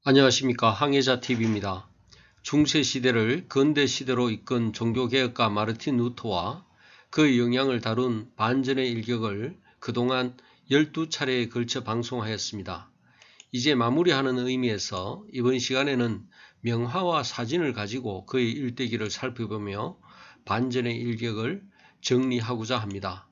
안녕하십니까. 항해자TV입니다. 중세시대를 근대시대로 이끈 종교개혁가 마르틴 루터와 그의 영향을 다룬 반전의 일격을 그동안 12차례에 걸쳐 방송하였습니다. 이제 마무리하는 의미에서 이번 시간에는 명화와 사진을 가지고 그의 일대기를 살펴보며 반전의 일격을 정리하고자 합니다.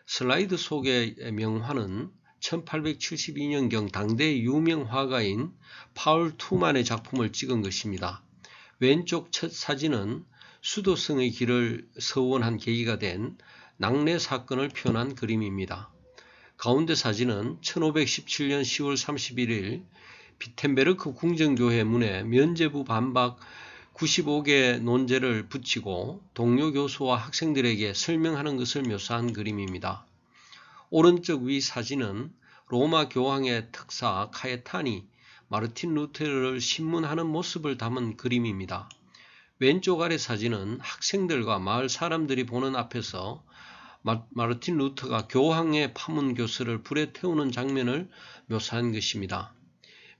슬라이드 속의 명화는 1872년경 당대 유명 화가인 파울 투만의 작품을 찍은 것입니다. 왼쪽 첫 사진은 수도승의 길을 서원한 계기가 된 낙뢰 사건을 표현한 그림입니다. 가운데 사진은 1517년 10월 31일 비텐베르크 궁정교회 문에 면죄부 반박 95개 논제를 붙이고 동료 교수와 학생들에게 설명하는 것을 묘사한 그림입니다. 오른쪽 위 사진은 로마 교황의 특사 카에탄이 마르틴 루테르를 신문하는 모습을 담은 그림입니다. 왼쪽 아래 사진은 학생들과 마을 사람들이 보는 앞에서 마르틴 루터가 교황의 파문 교서를 불에 태우는 장면을 묘사한 것입니다.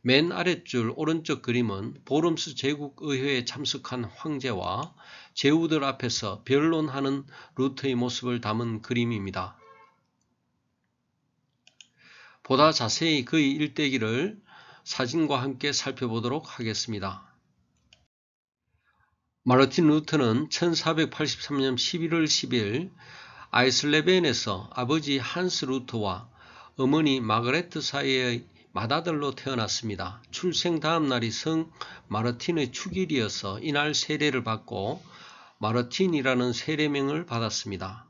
맨 아랫줄 오른쪽 그림은 보름스 제국의회에 참석한 황제와 제후들 앞에서 변론하는 루터의 모습을 담은 그림입니다. 보다 자세히 그의 일대기를 사진과 함께 살펴보도록 하겠습니다. 마르틴 루터는 1483년 11월 10일 아이슬레벤에서 아버지 한스 루터와 어머니 마그레트 사이의 맏아들로 태어났습니다. 출생 다음 날이 성 마르틴의 축일이어서 이날 세례를 받고 마르틴이라는 세례명을 받았습니다.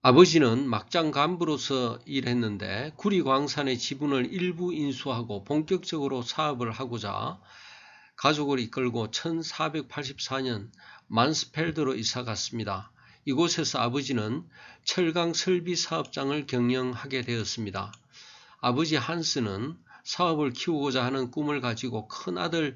아버지는 막장 간부로서 일했는데 구리광산의 지분을 일부 인수하고 본격적으로 사업을 하고자 가족을 이끌고 1484년 만스펠드로 이사갔습니다. 이곳에서 아버지는 철강 설비 사업장을 경영하게 되었습니다. 아버지 한스는 사업을 키우고자 하는 꿈을 가지고 큰아들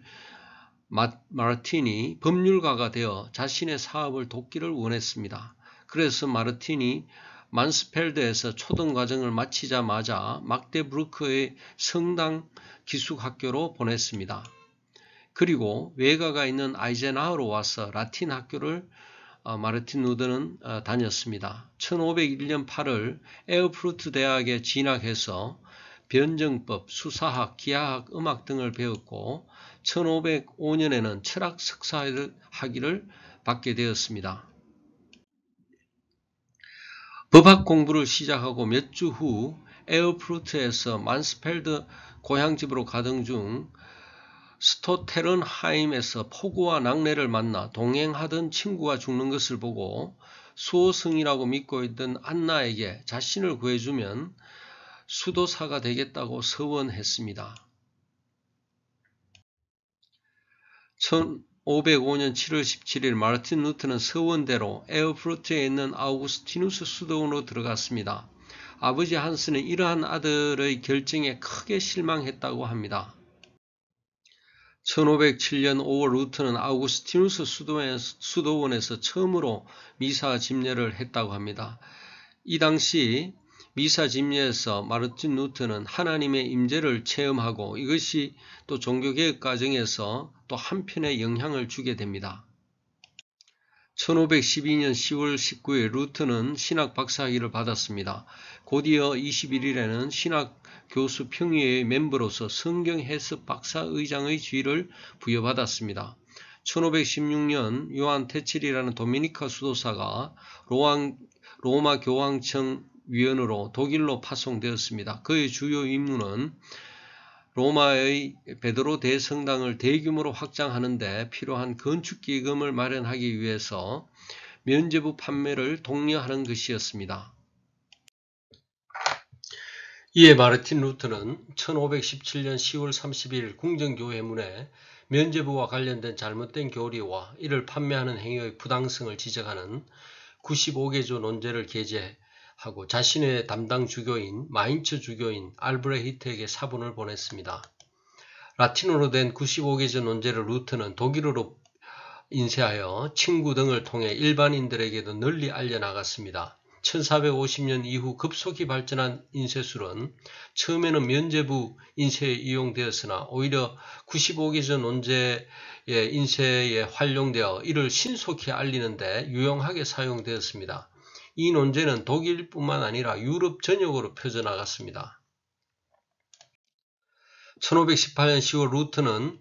마르틴이 법률가가 되어 자신의 사업을 돕기를 원했습니다. 그래서 마르틴이 만스펠드에서 초등과정을 마치자마자 magdeburg의 성당 기숙학교로 보냈습니다. 그리고 외가가 있는 아이젠하우로 와서 라틴 학교를 마르틴 루터는 다녔습니다. 1501년 8월 에어프루트 대학에 진학해서 변정법, 수사학, 기하학, 음악 등을 배웠고 1505년에는 철학 석사 학위를 받게 되었습니다. 법학 공부를 시작하고 몇 주 후 에어프루트에서 만스펠드 고향집으로 가던 중 스토테른하임에서 폭우와 낙뢰를 만나 동행하던 친구가 죽는 것을 보고 수호성이라고 믿고 있던 안나에게 자신을 구해주면 수도사가 되겠다고 서원했습니다. 1505년 7월 17일 마르틴 루터는 서원대로 에어프루트에 있는 아우구스티누스 수도원으로 들어갔습니다. 아버지 한스는 이러한 아들의 결정에 크게 실망했다고 합니다. 1507년 5월 루터는 아우구스티누스 수도원에서 처음으로 미사 집례를 했다고 합니다. 이 당시 미사 집례에서 마르틴 루터는 하나님의 임재를 체험하고 이것이 또 종교개혁 과정에서 또 한편의 영향을 주게 됩니다. 1512년 10월 19일 루터는 신학 박사학위를 받았습니다. 곧이어 21일에는 신학 교수 평의회의 멤버로서 성경 해석 박사의장의 지위를 부여받았습니다. 1516년 요한 테칠이라는 도미니카 수도사가 로마 교황청 위원으로 독일로 파송되었습니다. 그의 주요 임무는 로마의 베드로 대성당을 대규모로 확장하는 데 필요한 건축기금을 마련하기 위해서 면죄부 판매를 독려하는 것이었습니다. 이에 마르틴 루터는 1517년 10월 30일 궁정교회 문에 면죄부와 관련된 잘못된 교리와 이를 판매하는 행위의 부당성을 지적하는 95개조 논제를 게재하고 자신의 담당 주교인 마인츠 주교인 알브레히트에게 사본을 보냈습니다. 라틴어로 된 95개조 논제를 루터는 독일어로 인쇄하여 친구 등을 통해 일반인들에게도 널리 알려나갔습니다. 1450년 이후 급속히 발전한 인쇄술은 처음에는 면죄부 인쇄에 이용되었으나 오히려 95개조 논제의 인쇄에 활용되어 이를 신속히 알리는 데 유용하게 사용되었습니다. 이 논제는 독일뿐만 아니라 유럽 전역으로 펴져나갔습니다. 1518년 10월 루트는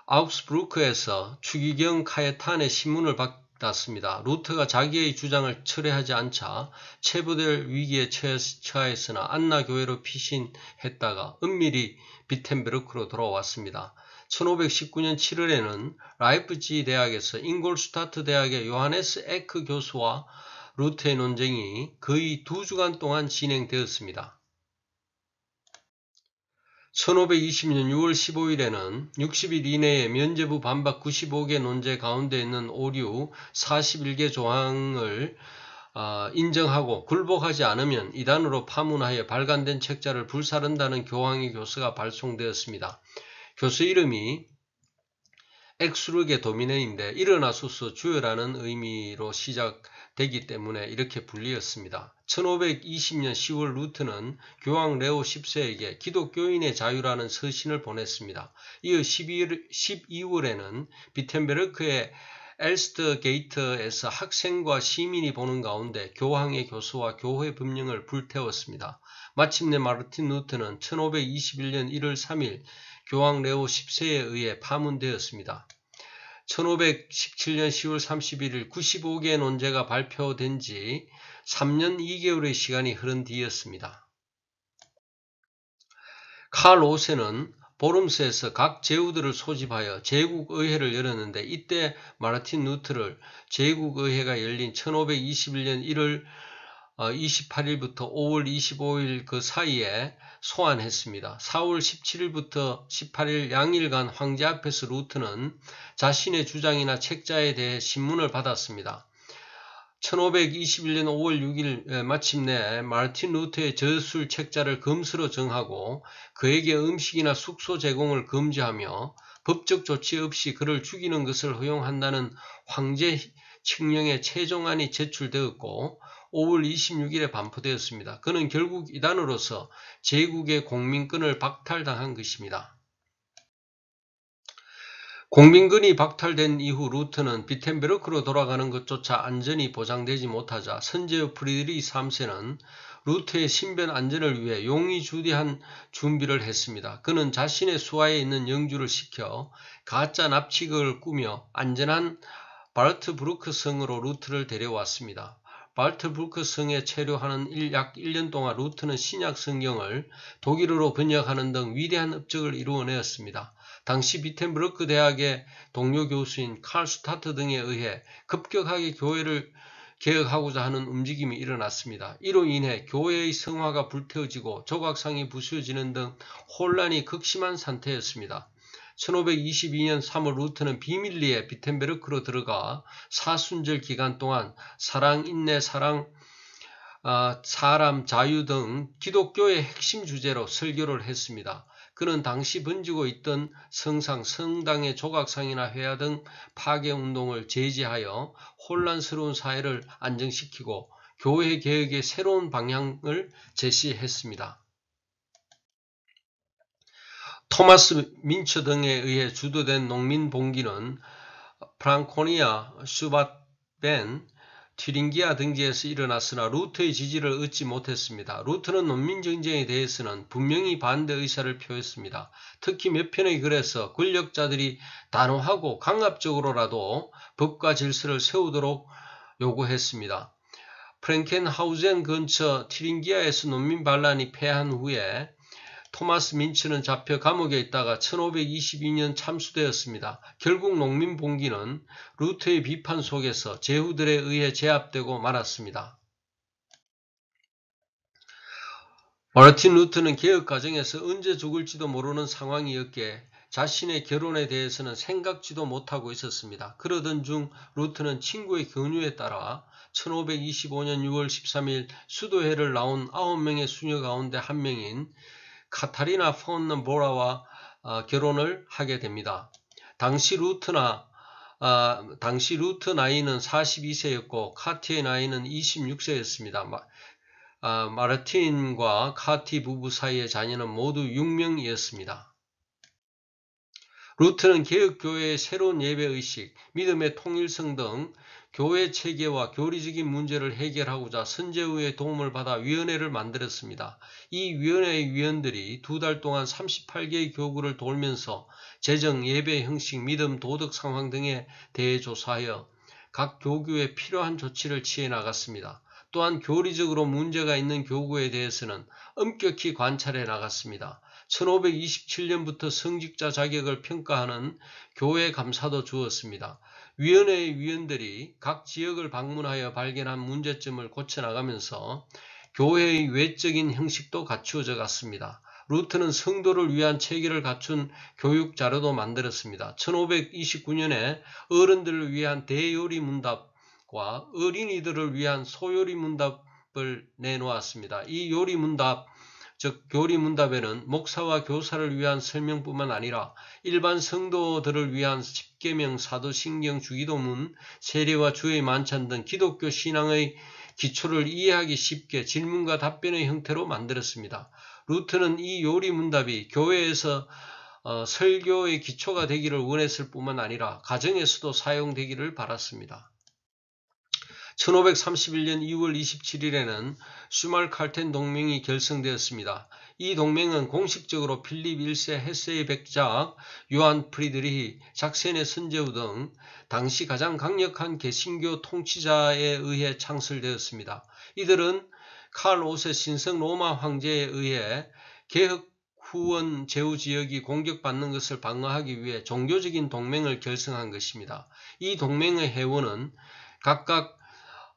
아우스부르크에서 추기경 카예탄의 신문을 받았습니다. 루트가 자기의 주장을 철회하지 않자 체포될 위기에 처하였으나 안나 교회로 피신했다가 은밀히 비텐베르크로 돌아왔습니다. 1519년 7월에는 라이프치히 대학에서 잉골슈타트 대학의 요하네스 에크 교수와 루트의 논쟁이 거의 2주간 동안 진행되었습니다. 1520년 6월 15일에는 60일 이내에 면죄부 반박 95개 논제 가운데 있는 오류 41개 조항을 인정하고 굴복하지 않으면 이단으로 파문하여 발간된 책자를 불사른다는 교황의 교서가 발송되었습니다. 교서 이름이 엑수르게 도미네인데 일어나소서 주여라는 의미로 시작되기 때문에 이렇게 불리었습니다. 1520년 10월 루트는 교황 레오 10세에게 기독교인의 자유라는 서신을 보냈습니다. 이어 12월에는 비텐베르크의 엘스터 게이트에서 학생과 시민이 보는 가운데 교황의 교서와 교회 법령을 불태웠습니다. 마침내 마르틴 루트는 1521년 1월 3일 교황 레오 10세에 의해 파문되었습니다. 1517년 10월 31일 95개의 논제가 발표된 지 3년 2개월의 시간이 흐른 뒤였습니다. 칼 5세는 보름스에서 각 제후들을 소집하여 제국의회를 열었는데 이때 마르틴 루트를 제국의회가 열린 1521년 1월 28일부터 5월 25일 그 사이에 소환했습니다. 4월 17일부터 18일 양일간 황제 앞에서 루트는 자신의 주장이나 책자에 대해 신문을 받았습니다. 1521년 5월 6일 마침내 마르틴 루트의 저술 책자를 검수로 정하고 그에게 음식이나 숙소 제공을 금지하며 법적 조치 없이 그를 죽이는 것을 허용한다는 황제 칙령의 최종안이 제출되었고 5월 26일에 반포되었습니다. 그는 결국 이단으로서 제국의 공민권을 박탈당한 것입니다. 공민권이 박탈된 이후 루트는 비텐베르크로 돌아가는 것조차 안전이 보장되지 못하자 선제후 프리드리히 3세는 루트의 신변 안전을 위해 용의주대한 준비를 했습니다. 그는 자신의 수하에 있는 영주를 시켜 가짜 납치극을 꾸며 안전한 바르트부르크 성으로 루트를 데려왔습니다. 바르트부르크 성에 체류하는 약 1년 동안 루트는 신약 성경을 독일어로 번역하는 등 위대한 업적을 이루어내었습니다. 당시 비텐베르크 대학의 동료 교수인 칼 슈타트 등에 의해 급격하게 교회를 개혁하고자 하는 움직임이 일어났습니다. 이로 인해 교회의 성화가 불태워지고 조각상이 부수어지는 등 혼란이 극심한 상태였습니다. 1522년 3월 루트는 비밀리에 비텐베르크로 들어가 사순절 기간 동안 사랑, 인내, 사랑, 사람, 자유 등 기독교의 핵심 주제로 설교를 했습니다. 그는 당시 번지고 있던 성상, 성당의 조각상이나 회화 등 파괴운동을 제지하여 혼란스러운 사회를 안정시키고 교회 개혁의 새로운 방향을 제시했습니다. 토마스 민처 등에 의해 주도된 농민봉기는 프랑코니아, 슈바벤, 튀링기아 등지에서 일어났으나 루트의 지지를 얻지 못했습니다. 루트는 농민정쟁에 대해서는 분명히 반대 의사를 표했습니다. 특히 몇 편의 글에서 권력자들이 단호하고 강압적으로라도 법과 질서를 세우도록 요구했습니다. 프랭켄하우젠 근처 튀링기아에서 농민 반란이 패한 후에 토마스 민츠는 잡혀 감옥에 있다가 1522년 참수되었습니다. 결국 농민봉기는 루트의 비판 속에서 제후들에 의해 제압되고 말았습니다. 마르틴 루트는 개혁 과정에서 언제 죽을지도 모르는 상황이었기에 자신의 결혼에 대해서는 생각지도 못하고 있었습니다. 그러던 중 루트는 친구의 권유에 따라 1525년 6월 13일 수도회를 나온 9명의 수녀 가운데 한 명인 카타리나 폰 보라와 결혼을 하게 됩니다. 당시 루트나 당시 루트 나이는 42세였고 카티의 나이는 26세였습니다. 마르틴과 카티 부부 사이의 자녀는 모두 6명이었습니다. 루트는 개혁교회의 새로운 예배의식, 믿음의 통일성 등 교회 체계와 교리적인 문제를 해결하고자 선제후의 도움을 받아 위원회를 만들었습니다. 이 위원회의 위원들이 2달 동안 38개의 교구를 돌면서 재정, 예배 형식, 믿음, 도덕 상황 등에 대해 조사하여 각 교구에 필요한 조치를 취해 나갔습니다. 또한 교리적으로 문제가 있는 교구에 대해서는 엄격히 관찰해 나갔습니다. 1527년부터 성직자 자격을 평가하는 교회 감사도 주었습니다. 위원회의 위원들이 각 지역을 방문하여 발견한 문제점을 고쳐나가면서 교회의 외적인 형식도 갖추어져 갔습니다. 루트는 성도를 위한 체계를 갖춘 교육 자료도 만들었습니다. 1529년에 어른들을 위한 대요리 문답과 어린이들을 위한 소요리 문답을 내놓았습니다. 이 요리 문답, 즉 교리 문답에는 목사와 교사를 위한 설명뿐만 아니라 일반 성도들을 위한 십계명, 사도신경, 주기도문, 세례와 주의 만찬 등 기독교 신앙의 기초를 이해하기 쉽게 질문과 답변의 형태로 만들었습니다. 루트는 이 요리 문답이 교회에서 설교의 기초가 되기를 원했을 뿐만 아니라 가정에서도 사용되기를 바랐습니다. 1531년 2월 27일에는 슈말칼텐 동맹이 결성되었습니다. 이 동맹은 공식적으로 필립 1세 헤세의 백작, 요한 프리드리히, 작센의 선제후 등 당시 가장 강력한 개신교 통치자에 의해 창설되었습니다. 이들은 칼 5세 신성 로마 황제에 의해 개혁 후원 제후 지역이 공격받는 것을 방어하기 위해 종교적인 동맹을 결성한 것입니다. 이 동맹의 회원은 각각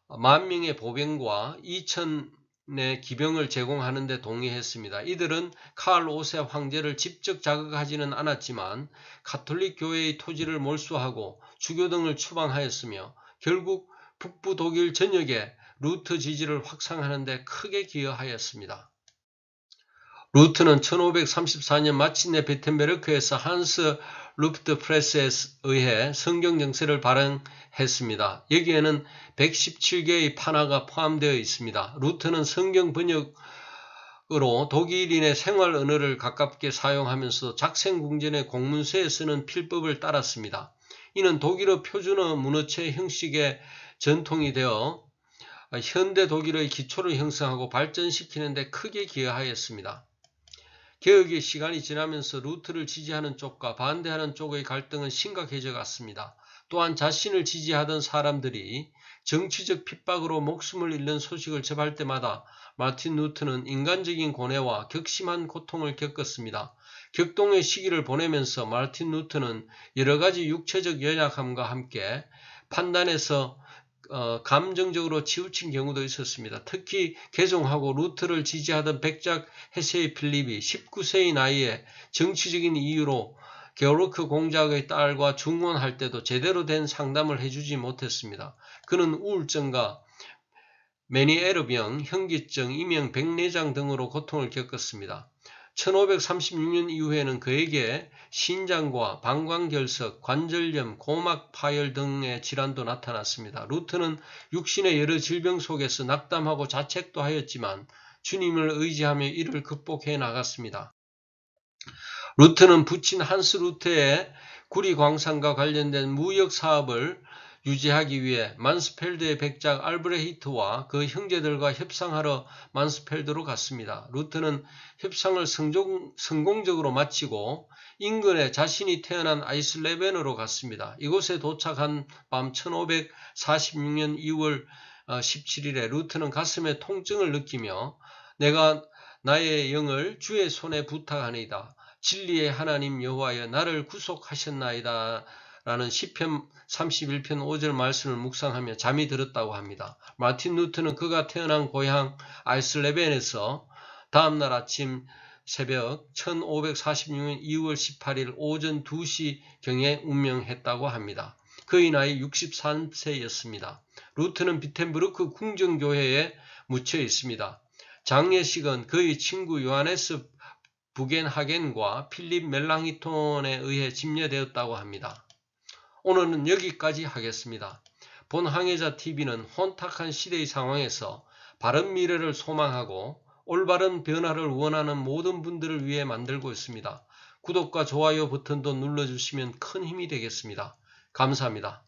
10,000명의 보병과 2,000의 기병을 제공하는 데 동의했습니다. 이들은 칼 5세 황제를 직접 자극하지는 않았지만 가톨릭 교회의 토지를 몰수하고 주교 등을 추방하였으며 결국 북부 독일 전역에 루트 지지를 확산하는 데 크게 기여하였습니다. 루트는 1534년 마침내 베텐베르크에서 한스 루프트프레스에 의해 성경 정세를 발행했습니다. 여기에는 117개의 판화가 포함되어 있습니다. 루트는 성경 번역으로 독일인의 생활 언어를 가깝게 사용하면서 작생궁전의 공문서에 쓰는 필법을 따랐습니다. 이는 독일어 표준어 문어체 형식의 전통이 되어 현대 독일의 기초를 형성하고 발전시키는 데 크게 기여하였습니다. 개혁의 시간이 지나면서 루트를 지지하는 쪽과 반대하는 쪽의 갈등은 심각해져 갔습니다. 또한 자신을 지지하던 사람들이 정치적 핍박으로 목숨을 잃는 소식을 접할 때마다 마틴 루트는 인간적인 고뇌와 격심한 고통을 겪었습니다. 격동의 시기를 보내면서 마틴 루트는 여러 가지 육체적 연약함과 함께 판단에서 감정적으로 치우친 경우도 있었습니다. 특히 개종하고 루트를 지지하던 백작 헤세의 필립이 19세의 나이에 정치적인 이유로 게오르크 공작의 딸과 중혼할 때도 제대로 된 상담을 해주지 못했습니다. 그는 우울증과 메니에르병, 현기증, 이명, 백내장 등으로 고통을 겪었습니다. 1536년 이후에는 그에게 신장과 방광결석, 관절염, 고막 파열 등의 질환도 나타났습니다. 루트는 육신의 여러 질병 속에서 낙담하고 자책도 하였지만 주님을 의지하며 이를 극복해 나갔습니다. 루트는 부친 한스 루트의 구리광산과 관련된 무역 사업을 유지하기 위해 만스펠드의 백작 알브레히트와 그 형제들과 협상하러 만스펠드로 갔습니다. 루트는 협상을 성공적으로 마치고 인근에 자신이 태어난 아이슬레벤으로 갔습니다. 이곳에 도착한 밤 1546년 2월 17일에 루트는 가슴에 통증을 느끼며 내가 나의 영을 주의 손에 부탁하니이다. 진리의 하나님 여호와여 나를 구속하셨나이다. 라는 시편 31편 5절 말씀을 묵상하며 잠이 들었다고 합니다. 마틴 루트는 그가 태어난 고향 아이슬레벤에서 다음날 아침 새벽 1546년 2월 18일 오전 2시경에 운명했다고 합니다. 그의 나이 63세였습니다. 루트는 비텐부르크 궁정교회에 묻혀 있습니다. 장례식은 그의 친구 요하네스 부겐하겐과 필립 멜랑히톤에 의해 집례되었다고 합니다. 오늘은 여기까지 하겠습니다. 본항해자TV는 혼탁한 시대의 상황에서 바른 미래를 소망하고 올바른 변화를 원하는 모든 분들을 위해 만들고 있습니다. 구독과 좋아요 버튼도 눌러주시면 큰 힘이 되겠습니다. 감사합니다.